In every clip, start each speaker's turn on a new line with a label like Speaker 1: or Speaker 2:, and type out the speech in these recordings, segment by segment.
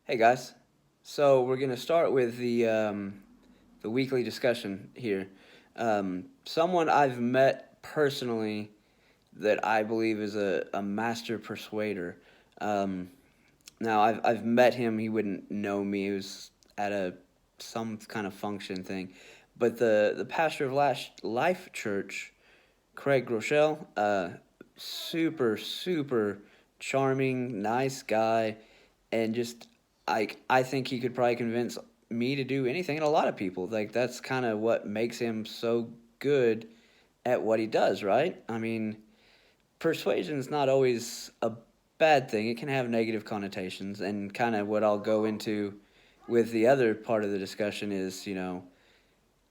Speaker 1: Hey guys, so we're gonna start with the weekly discussion here. Someone I've met personally that I believe is a master persuader. Um, Now I've met him. He wouldn't know me. It was at a some kind of function thing, but the pastor of Life Church, Craig Groeschel, super charming, nice guy, and just I think he could probably convince me to do anything, and a lot of people. Like that's kind of what makes him so good at what he does, right? I mean, persuasion is not always a bad thing. It can have negative connotations, and kind of what I'll go into with the other part of the discussion is,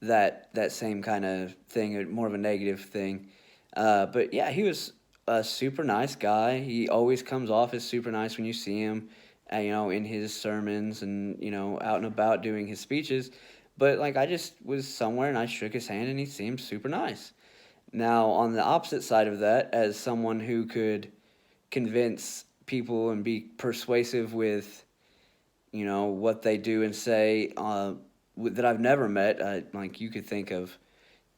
Speaker 1: that same kind of thing, more of a negative thing. But yeah, he was a super nice guy. He always comes off as super nice when you see him, in his sermons and out and about doing his speeches. But like I just was somewhere and I shook his hand and he seemed super nice. Now, on the opposite side of that, as someone who could convince people and be persuasive with, what they do and say, that I've never met, like you could think of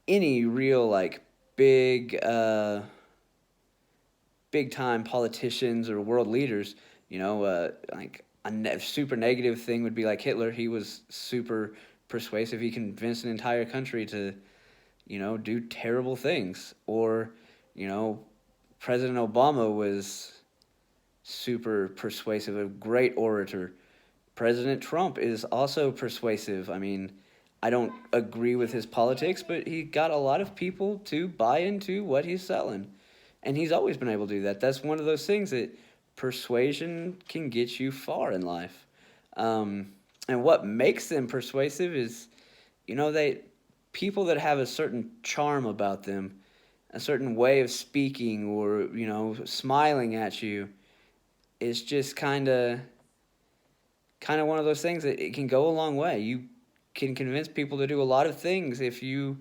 Speaker 1: any real like big, big time politicians or world leaders. Like super negative thing would be like Hitler. He was super persuasive. He convinced an entire country to do terrible things. Or, you know, President Obama was super persuasive, a great orator. President Trump is also persuasive. I mean, I don't agree with his politics, but he got a lot of people to buy into what he's selling. And he's always been able to do that. That's one of those things that persuasion can get you far in life. And what makes them persuasive is, they people that have a certain charm about them, a certain way of speaking or, smiling at you is just kind of one of those things that it can go a long way. You can convince people to do a lot of things if you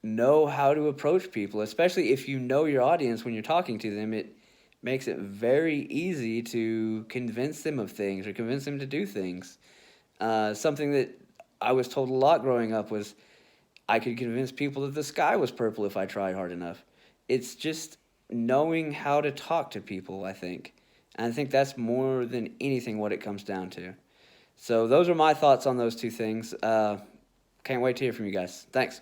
Speaker 1: know how to approach people, especially if you know your audience when you're talking to them. It makes it very easy to convince them of things or convince them to do things. Something that I was told a lot growing up was I could convince people that the sky was purple if I tried hard enough. It's just knowing how to talk to people, I think. And I think that's more than anything what it comes down to. So those are my thoughts on those two things. Can't wait to hear from you guys. Thanks.